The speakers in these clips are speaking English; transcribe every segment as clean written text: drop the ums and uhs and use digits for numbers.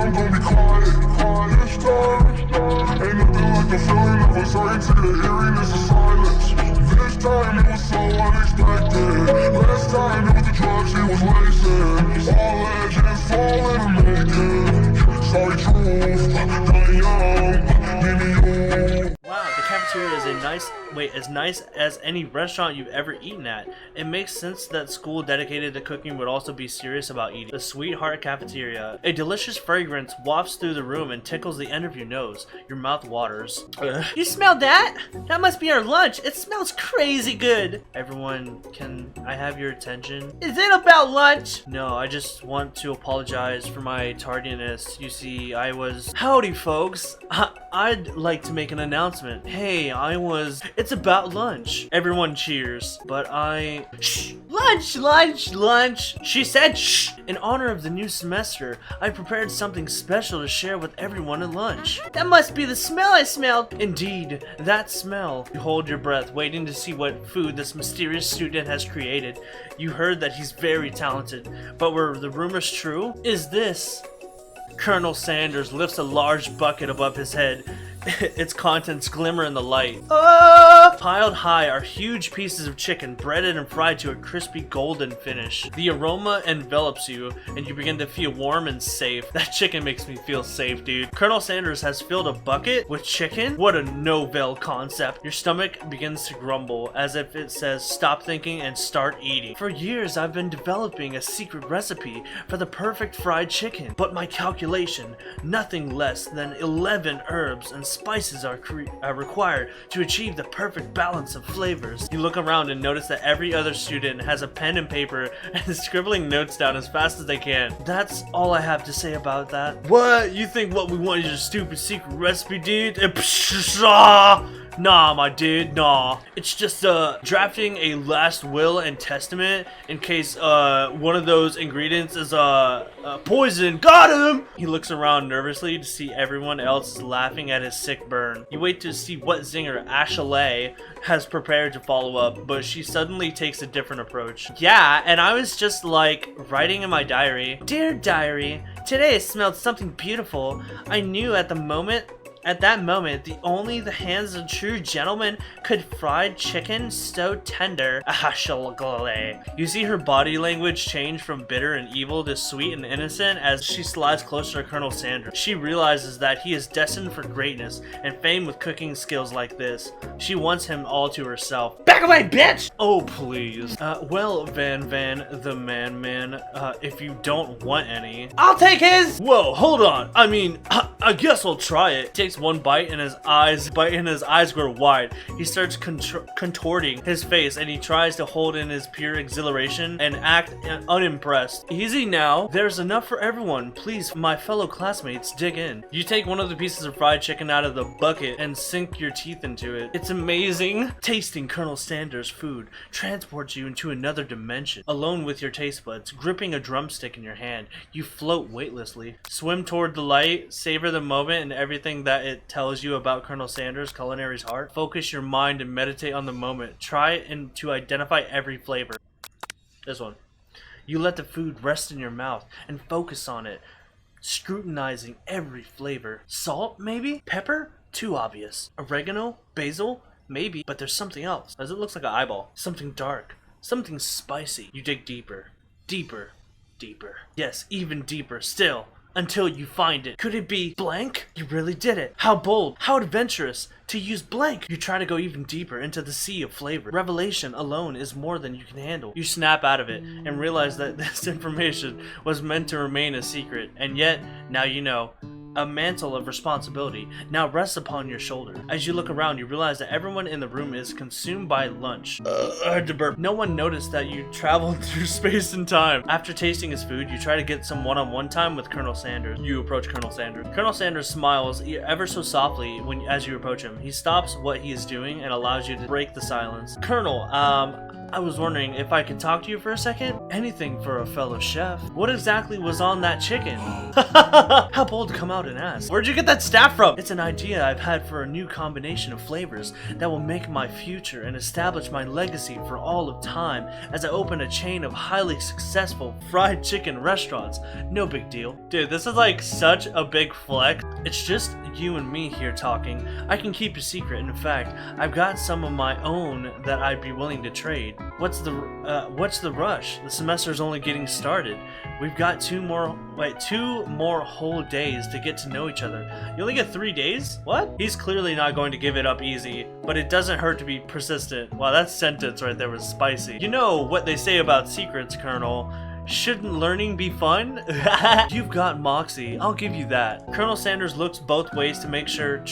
I'm gonna be quiet this time. Ain't nothing like the feeling of uncertainty, the eeriness of silence. This time it was so unexpected. Last time it was the drugs he was lacing. All legends falling and making. Sorry truth, dying young, give me you. Wow, the cafeteria is as nice as any restaurant you've ever eaten at. It makes sense that school dedicated to cooking would also be serious about eating. The Sweetheart Cafeteria. A delicious fragrance wafts through the room and tickles the end of your nose. Your mouth waters. You smell that? That must be our lunch. It smells crazy good. Everyone, can I have your attention? Is it about lunch? No, I just want to apologize for my tardiness. You see, Howdy, folks. I'd like to make an announcement. Hey, it's about lunch. Everyone cheers, but shh! Lunch! She said shh! In honor of the new semester, I prepared something special to share with everyone at lunch. That must be the smell I smelled. Indeed, that smell. You hold your breath, waiting to see what food this mysterious student has created. You heard that he's very talented, but were the rumors true? Is this? Colonel Sanders lifts a large bucket above his head. Its contents glimmer in the light. Piled high are huge pieces of chicken, breaded and fried to a crispy golden finish. The aroma envelops you, and you begin to feel warm and safe. That chicken makes me feel safe, dude. Colonel Sanders has filled a bucket with chicken? What a novel concept. Your stomach begins to grumble, as if it says, stop thinking and start eating. For years, I've been developing a secret recipe for the perfect fried chicken, but my calculation, nothing less than 11 herbs and spices are required to achieve the perfect balance of flavors. You look around and notice that every other student has a pen and paper and is scribbling notes down as fast as they can. That's all I have to say about that. What? You think what we want is a stupid secret recipe, dude? Nah, my dude, nah. It's just drafting a last will and testament in case one of those ingredients is poison. Got him! He looks around nervously to see everyone else laughing at his sick burn. You wait to see what zinger Ashley has prepared to follow up, but she suddenly takes a different approach. Yeah, and I was just like writing in my diary. Dear diary, today I smelled something beautiful. I knew at that moment, only the hands of a true gentleman could fried chicken so tender. You see her body language change from bitter and evil to sweet and innocent as she slides closer to Colonel Sanders. She realizes that he is destined for greatness and fame with cooking skills like this. She wants him all to herself. Back away, bitch! Oh, please. Well, Van, the man, if you don't want any. I'll take his! Whoa, hold on. I mean, I guess I'll try it. Takes one bite and his eyes grow wide. He starts contorting his face and he tries to hold in his pure exhilaration and act unimpressed. Easy now. There's enough for everyone. Please, my fellow classmates, dig in. You take one of the pieces of fried chicken out of the bucket and sink your teeth into it. It's amazing. Tasting Colonel Sanders' food transports you into another dimension. Alone with your taste buds, gripping a drumstick in your hand, you float weightlessly. Swim toward the light, savor the moment and everything that it tells you about Colonel Sanders' culinary's heart. Focus your mind and meditate on the moment. Try to identify every flavor. This one. You let the food rest in your mouth and focus on it, scrutinizing every flavor. Salt, maybe? Pepper? Too obvious. Oregano? Basil? Maybe, but there's something else, as it looks like an eyeball. Something dark. Something spicy. You dig deeper. Deeper. Deeper. Yes, even deeper still. Until you find it. Could it be blank? You really did it. How bold, how adventurous to use blank. You try to go even deeper into the sea of flavor. Revelation alone is more than you can handle. You snap out of it and realize that this information was meant to remain a secret. And yet, now you know. A mantle of responsibility now rests upon your shoulder. As you look around, you realize that everyone in the room is consumed by lunch. I had to burp. No one noticed that you traveled through space and time. After tasting his food, you try to get some one-on-one time with Colonel Sanders. You approach Colonel Sanders. Colonel Sanders smiles ever so softly as you approach him. He stops what he is doing and allows you to break the silence. Colonel, I was wondering if I could talk to you for a second? Anything for a fellow chef. What exactly was on that chicken? How bold to come out and ask. Where'd you get that staff from? It's an idea I've had for a new combination of flavors that will make my future and establish my legacy for all of time as I open a chain of highly successful fried chicken restaurants. No big deal. Dude, this is like such a big flex. It's just you and me here talking. I can keep a secret. In fact, I've got some of my own that I'd be willing to trade. What's the rush? The semester's only getting started. We've got two more whole days to get to know each other. You only get 3 days? What? He's clearly not going to give it up easy, but it doesn't hurt to be persistent. Wow, that sentence right there was spicy. You know what they say about secrets, Colonel. Shouldn't learning be fun? You've got moxie, I'll give you that. Colonel Sanders looks both ways to make sure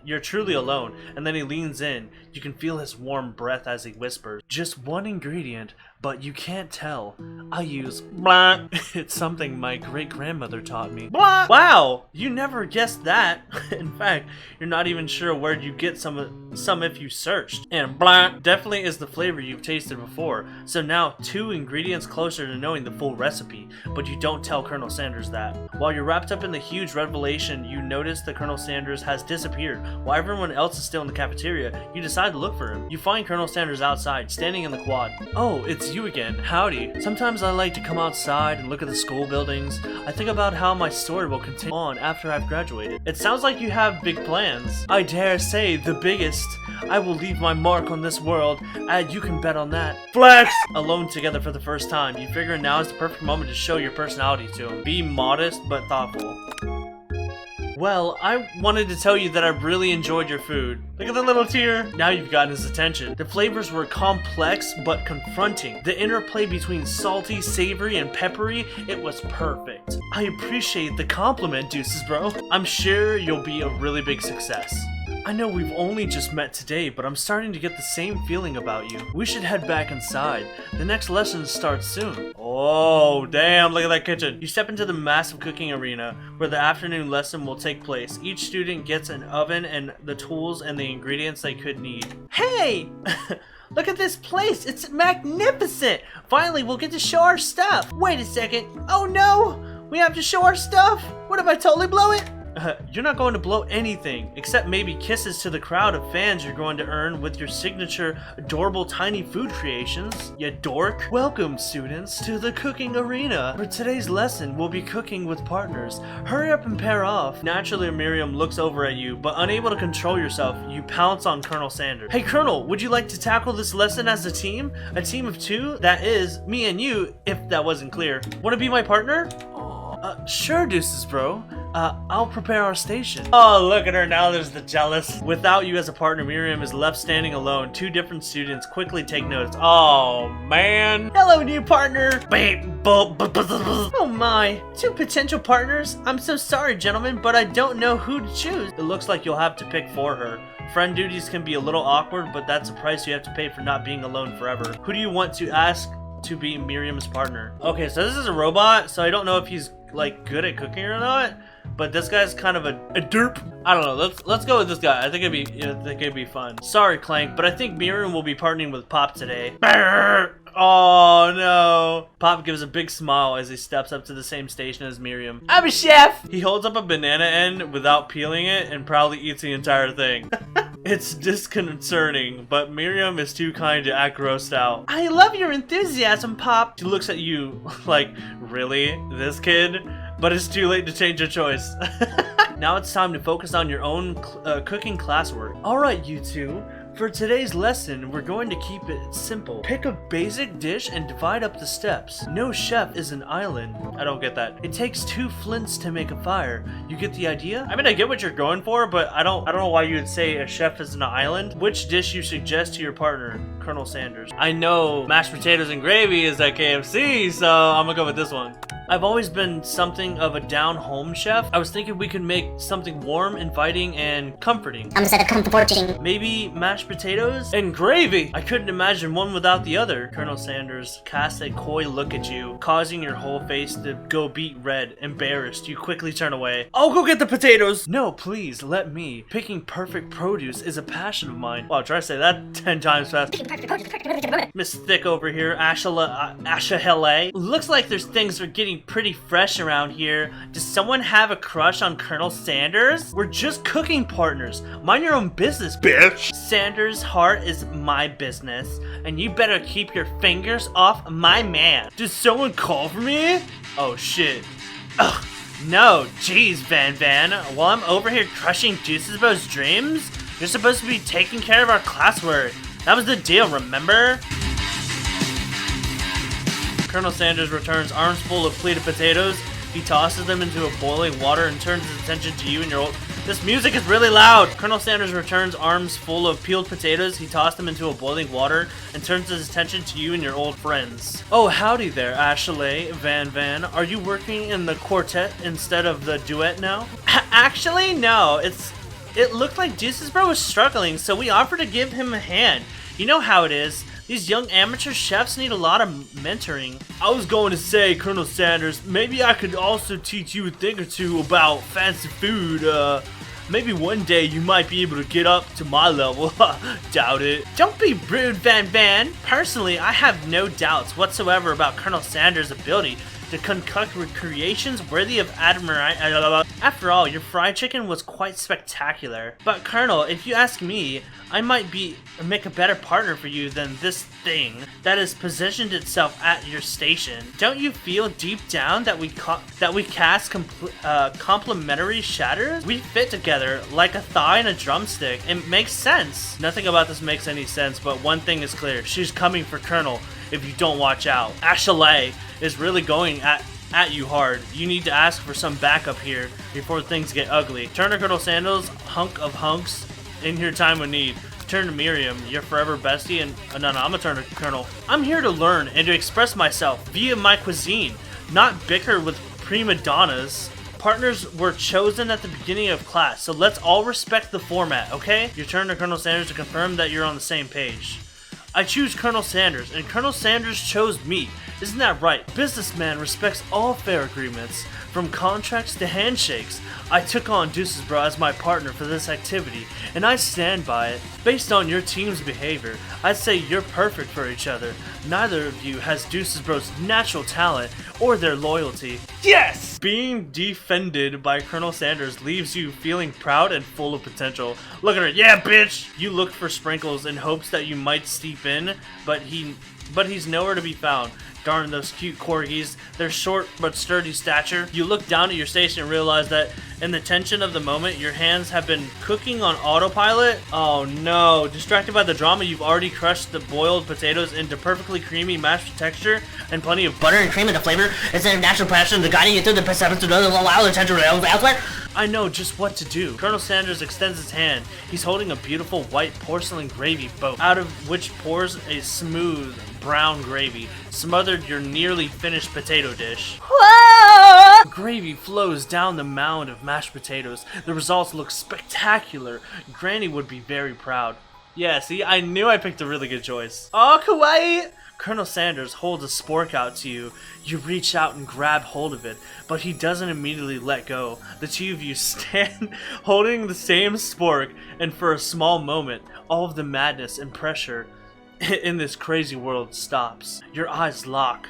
you're truly alone, and then he leans in. You can feel his warm breath as he whispers, just one ingredient, but you can't tell. I use blah. It's something my great-grandmother taught me. Blah. Wow, you never guessed that. In fact, you're not even sure where you get some if you searched. And blah definitely is the flavor you've tasted before. So now 2 ingredients closer to knowing the full recipe, but you don't tell Colonel Sanders that. While you're wrapped up in the huge revelation, you notice that Colonel Sanders has disappeared. While everyone else is still in the cafeteria, you decide to look for him. You find Colonel Sanders outside, standing in the quad. Oh, it's you again. Howdy. Sometimes I like to come outside and look at the school buildings. I think about how my story will continue on after I've graduated. It sounds like you have big plans. I dare say the biggest. I will leave my mark on this world, and you can bet on that. Flex! Alone together for the first time, you figure now is the perfect moment to show your personality to him. Be modest but thoughtful. Well, I wanted to tell you that I really enjoyed your food. Look at the little tear. Now you've gotten his attention. The flavors were complex but confronting. The interplay between salty, savory, and peppery, it was perfect. I appreciate the compliment, DucesBro. I'm sure you'll be a really big success. I know we've only just met today, but I'm starting to get the same feeling about you. We should head back inside. The next lesson starts soon. Oh, damn, look at that kitchen. You step into the massive cooking arena where the afternoon lesson will take place. Each student gets an oven and the tools and the ingredients they could need. Hey! Look at this place. It's magnificent. Finally, we'll get to show our stuff. Wait a second. Oh no! We have to show our stuff? What if I totally blow it? You're not going to blow anything, except maybe kisses to the crowd of fans you're going to earn with your signature adorable tiny food creations, you dork. Welcome, students, to the cooking arena. For today's lesson, we'll be cooking with partners. Hurry up and pair off. Naturally, Miriam looks over at you, but unable to control yourself, you pounce on Colonel Sanders. Hey, Colonel, would you like to tackle this lesson as a team? A team of 2? That is, me and you, if that wasn't clear. Want to be my partner? Sure, DucesBro. I'll prepare our station. Oh, look at her now, there's the jealous. Without you as a partner, Miriam is left standing alone. 2 different students quickly take notice. Oh, man. Hello, new partner. Oh my, 2 potential partners? I'm so sorry, gentlemen, but I don't know who to choose. It looks like you'll have to pick for her. Friend duties can be a little awkward, but that's a price you have to pay for not being alone forever. Who do you want to ask to be Miriam's partner? Okay, so this is a robot, so I don't know if he's like good at cooking or not, but this guy's kind of a derp. I don't know. Let's go with this guy. I think it'd be fun. Sorry, Clank, but I think Miriam will be partnering with Pop today. Oh no. Pop gives a big smile as he steps up to the same station as Miriam. I'm a chef. He holds up a banana end without peeling it and proudly eats the entire thing. It's disconcerting, but Miriam is too kind to act grossed out. I love your enthusiasm, Pop. She looks at you like, really? This kid? But it's too late to change your choice. Now it's time to focus on your own cooking classwork. Alright, you 2. For today's lesson, we're going to keep it simple. Pick a basic dish and divide up the steps. No chef is an island. I don't get that. It takes 2 flints to make a fire. You get the idea? I mean, I get what you're going for, but I don't know why you would say a chef is an island. Which dish you suggest to your partner, Colonel Sanders? I know mashed potatoes and gravy is at KFC, so I'm gonna go with this one. I've always been something of a down-home chef. I was thinking we could make something warm, inviting, and comforting. Comforting. Maybe mashed potatoes and gravy. I couldn't imagine one without the other. Colonel Sanders casts a coy look at you, causing your whole face to go beet red. Embarrassed, you quickly turn away. I'll go get the potatoes. No, please, let me. Picking perfect produce is a passion of mine. Wow, try to say that 10 times fast. Picking Miss Thick over here, Asha Hele. Looks like there's things are getting pretty fresh around here. Does someone have a crush on Colonel Sanders? We're just cooking partners. Mind your own business, bitch. Sanders' heart is my business, and you better keep your fingers off my man. Did someone call for me? Oh shit. Ugh. No, jeez, Van. While I'm over here crushing DucesBro's dreams, you're supposed to be taking care of our classwork. That was the deal, remember? Colonel Sanders returns, arms full of pleated potatoes. He tosses them into a boiling water and turns his attention to you and your old... This music is really loud! Colonel Sanders returns, arms full of peeled potatoes. He tossed them into a boiling water and turns his attention to you and your old friends. Oh, howdy there, Ashley, Van. Are you working in the quartet instead of the duet now? Actually, no. It looked like DucesBro was struggling, so we offered to give him a hand. You know how it is. These young amateur chefs need a lot of mentoring. I was going to say, Colonel Sanders, maybe I could also teach you a thing or two about fancy food. Maybe one day you might be able to get up to my level. Doubt it. Don't be rude, Van. Personally, I have no doubts whatsoever about Colonel Sanders' ability to concoct recreations worthy of admiration. After all, your fried chicken was quite spectacular. But Colonel, if you ask me, I might make a better partner for you than this thing that has positioned itself at your station. Don't you feel deep down that we cast complementary shatters? We fit together like a thigh and a drumstick. It makes sense. Nothing about this makes any sense, but one thing is clear. She's coming for Colonel if you don't watch out. Ashley is really going at you hard. You need to ask for some backup here before things get ugly. Turn to Colonel Sandals, hunk of hunks, in your time of need. Turn to Miriam, your forever bestie, and no, I'm gonna turn to Colonel. I'm here to learn and to express myself via my cuisine, not bicker with prima donnas. Partners were chosen at the beginning of class, so let's all respect the format, okay? You turn to Colonel Sanders to confirm that you're on the same page. I choose Colonel Sanders, and Colonel Sanders chose me. Isn't that right? Businessman respects all fair agreements, from contracts to handshakes. I took on DucesBro as my partner for this activity, and I stand by it. Based on your team's behavior, I'd say you're perfect for each other. Neither of you has DucesBro's natural talent or their loyalty. Yes! Being defended by Colonel Sanders leaves you feeling proud and full of potential. Look at her, yeah, bitch! You look for Sprinkles in hopes that you might steep in, but he's nowhere to be found. Darn those cute corgis, their short but sturdy stature. You look down at your station and realize that in the tension of the moment, your hands have been cooking on autopilot. Oh no, distracted by the drama, you've already crushed the boiled potatoes into perfectly creamy mashed texture and plenty of butter and cream in the flavor instead of natural passion to guiding you through the perception to allow the attention elsewhere. I know just what to do. Colonel Sanders extends his hand. He's holding a beautiful white porcelain gravy boat, out of which pours a smooth brown gravy, smothered your nearly finished potato dish. Whoa! Gravy flows down the mound of mashed potatoes. The results look spectacular. Granny would be very proud. Yeah, see, I knew I picked a really good choice. Oh, kawaii! Colonel Sanders holds a spork out to you. You reach out and grab hold of it, but he doesn't immediately let go. The two of you stand holding the same spork, and for a small moment, all of the madness and pressure in this crazy world stops. Your eyes lock.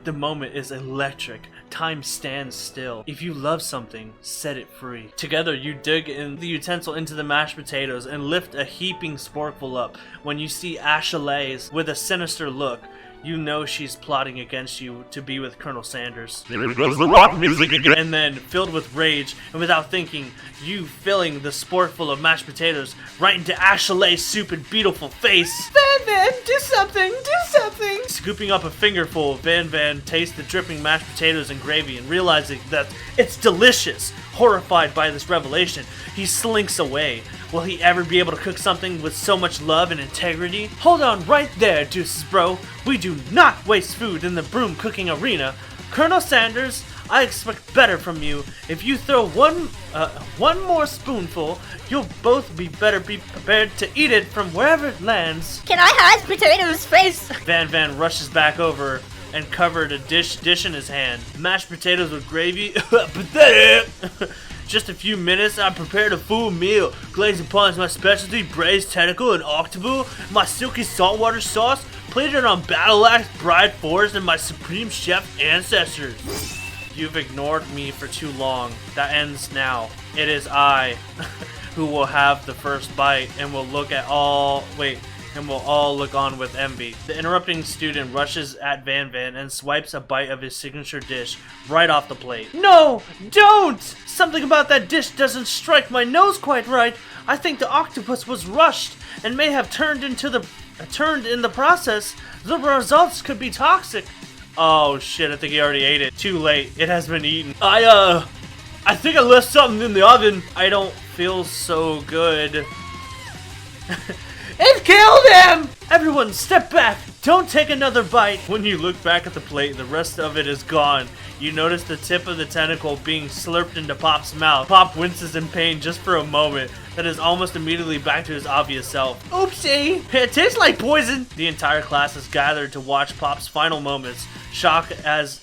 The moment is electric. Time stands still. If you love something, set it free. Together, you dig in the utensil into the mashed potatoes and lift a heaping sporkful up. When you see Ashley's with a sinister look, you know she's plotting against you to be with Colonel Sanders. And then, filled with rage and without thinking, you filling the sporkful of mashed potatoes right into Ashley's stupid, beautiful face. Van, do something, do something! Scooping up a fingerful, Van tastes the dripping mashed potatoes and gravy and realizing that it's delicious. Horrified by this revelation, he slinks away. Will he ever be able to cook something with so much love and integrity? Hold on right there, DucesBro. We do not waste food in the broom cooking arena. Colonel Sanders, I expect better from you. If you throw one more spoonful, you'll both be prepared to eat it from wherever it lands. Can I have potatoes face? Van rushes back over and covered a dish in his hand. Mashed potatoes with gravy? Pathetic! Just a few minutes, I prepared a full meal. Glazed upon my specialty braised tentacle and octopus, my silky saltwater sauce, plated on battle axe, bride forest, and my supreme chef ancestors. You've ignored me for too long. That ends now. It is I who will have the first bite and will all look on with envy. The interrupting student rushes at Van and swipes a bite of his signature dish right off the plate. No! Don't! Something about that dish doesn't strike my nose quite right. I think the octopus was rushed and may have turned in the process. The results could be toxic. Oh shit, I think he already ate it. Too late. It has been eaten. I think I left something in the oven. I don't feel so good. It killed him! Everyone, step back. Don't take another bite. When you look back at the plate, the rest of it is gone. You notice the tip of the tentacle being slurped into Pop's mouth. Pop winces in pain just for a moment, that is almost immediately back to his obvious self. Oopsie! It tastes like poison! The entire class is gathered to watch Pop's final moments. Shock has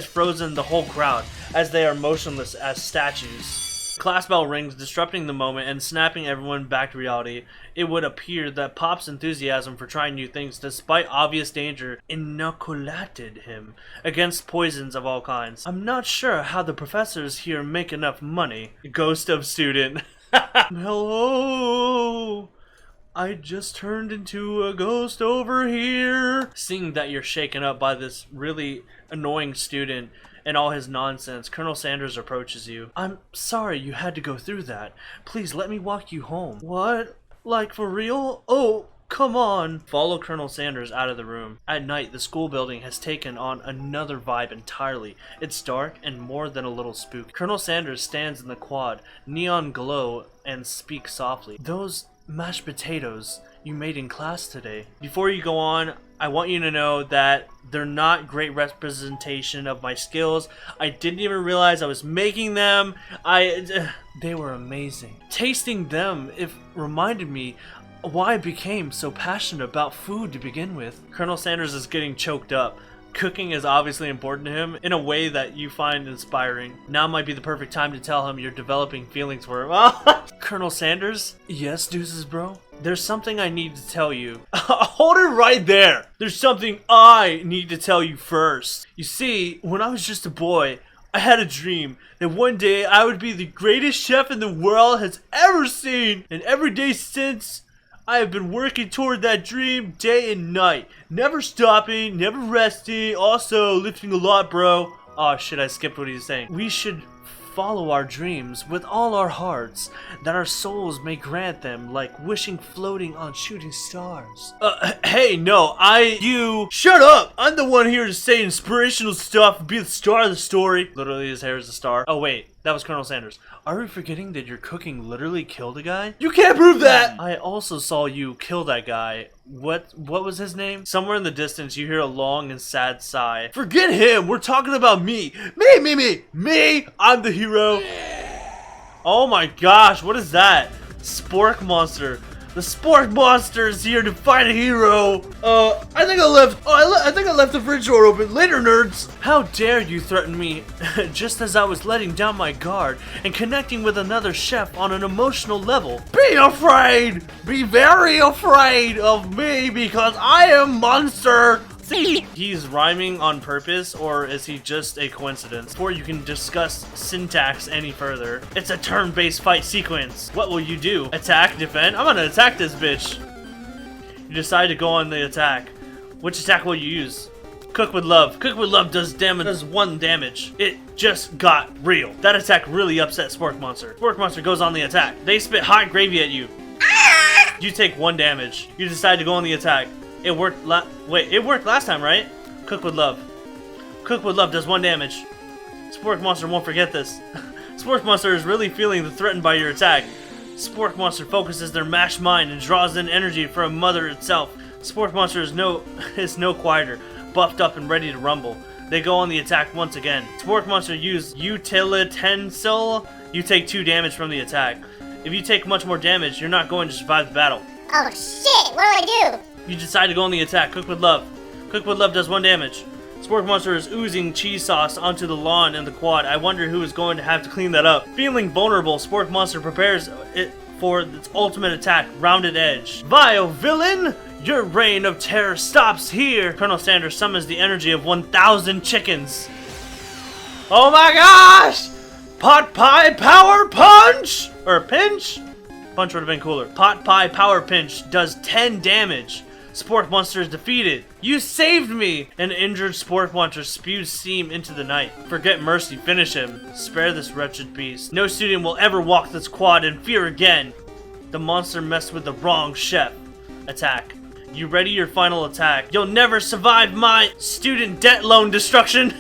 frozen the whole crowd, as they are motionless as statues. Class bell rings, disrupting the moment and snapping everyone back to reality. It would appear that Pop's enthusiasm for trying new things, despite obvious danger, inoculated him against poisons of all kinds. I'm not sure how the professors here make enough money. Ghost of student. Hello? I just turned into a ghost over here. Seeing that you're shaken up by this really annoying student and all his nonsense, Colonel Sanders approaches you. I'm sorry you had to go through that. Please let me walk you home. What? Like for real? Oh, come on. Follow Colonel Sanders out of the room. At night, the school building has taken on another vibe entirely. It's dark and more than a little spooky. Colonel Sanders stands in the quad, neon glow, and speaks softly. Those mashed potatoes you made in class today. Before you go on, I want you to know that they're not great representation of my skills. I didn't even realize I was making them. They were amazing. Tasting them, it reminded me why I became so passionate about food to begin with. Colonel Sanders is getting choked up. Cooking is obviously important to him in a way that you find inspiring. Now might be the perfect time to tell him you're developing feelings for him. Colonel Sanders? Yes, DucesBro? There's something I need to tell you. Hold it right there! There's something I need to tell you first. You see, when I was just a boy, I had a dream that one day I would be the greatest chef in the world has ever seen. And every day since, I have been working toward that dream day and night. Never stopping, never resting, also lifting a lot, bro. Oh shit, I skipped what he was saying. We should follow our dreams with all our hearts, that our souls may grant them, like wishing floating on shooting stars. Hey, no, you, shut up! I'm the one here to say inspirational stuff and be the star of the story. Literally, his hair is a star. Oh wait, that was Colonel Sanders. Are we forgetting that your cooking literally killed a guy? You can't prove that! I also saw you kill that guy. What was his name? Somewhere in the distance, you hear a long and sad sigh. Forget him! We're talking about me! Me! I'm the hero! Oh my gosh, what is that? Spork Monster. The Spork Monster is here to fight a hero. I think I left the fridge door open. Later, nerds. How dare you threaten me just as I was letting down my guard and connecting with another chef on an emotional level. Be afraid. Be very afraid of me because I am monster. See? He's rhyming on purpose, or is he just a coincidence? Before you can discuss syntax any further, it's a turn-based fight sequence. What will you do? Attack, defend? I'm gonna attack this bitch. You decide to go on the attack. Which attack will you use? Cook with love. Cook with love does 1 damage. It just got real. That attack really upset Spork Monster. Spork Monster goes on the attack. They spit hot gravy at you. You take 1 damage. You decide to go on the attack. It worked it worked last time, right? Cook with love. Cook with love does 1 damage. Spork Monster won't forget this. Spork Monster is really feeling threatened by your attack. Spork Monster focuses their mashed mind and draws in energy from Mother itself. Spork Monster is no quieter, buffed up and ready to rumble. They go on the attack once again. Spork Monster use Utilitensil. You take 2 damage from the attack. If you take much more damage, you're not going to survive the battle. Oh shit, what do I do? You decide to go on the attack. Cook with love. Cook with love does 1 damage. Spork Monster is oozing cheese sauce onto the lawn in the quad. I wonder who is going to have to clean that up. Feeling vulnerable, Spork Monster prepares it for its ultimate attack, Rounded Edge. Vile villain! Your reign of terror stops here! Colonel Sanders summons the energy of 1,000 chickens. Oh my gosh! Pot Pie Power Punch! Or Pinch? Punch would have been cooler. Pot Pie Power Pinch does 10 damage. Spork Monster is defeated. You saved me! An injured Spork Monster spews steam into the night. Forget mercy, finish him. Spare this wretched beast. No student will ever walk this quad in fear again. The monster messed with the wrong chef. Attack. You ready your final attack? You'll never survive my student debt loan destruction.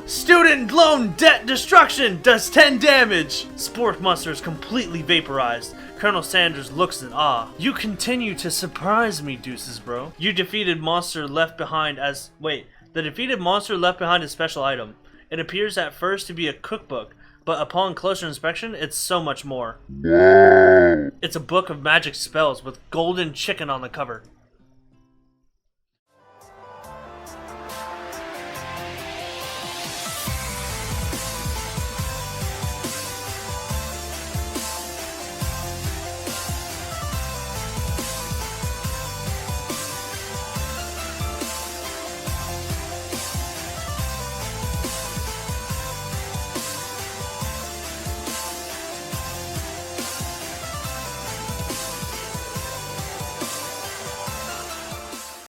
Student loan debt destruction does 10 damage. Spork Monster is completely vaporized. Colonel Sanders looks in awe. You continue to surprise me, DucesBro. You defeated monster left behind as... Wait. The defeated monster left behind a special item. It appears at first to be a cookbook, but upon closer inspection, it's so much more. It's a book of magic spells with golden chicken on the cover.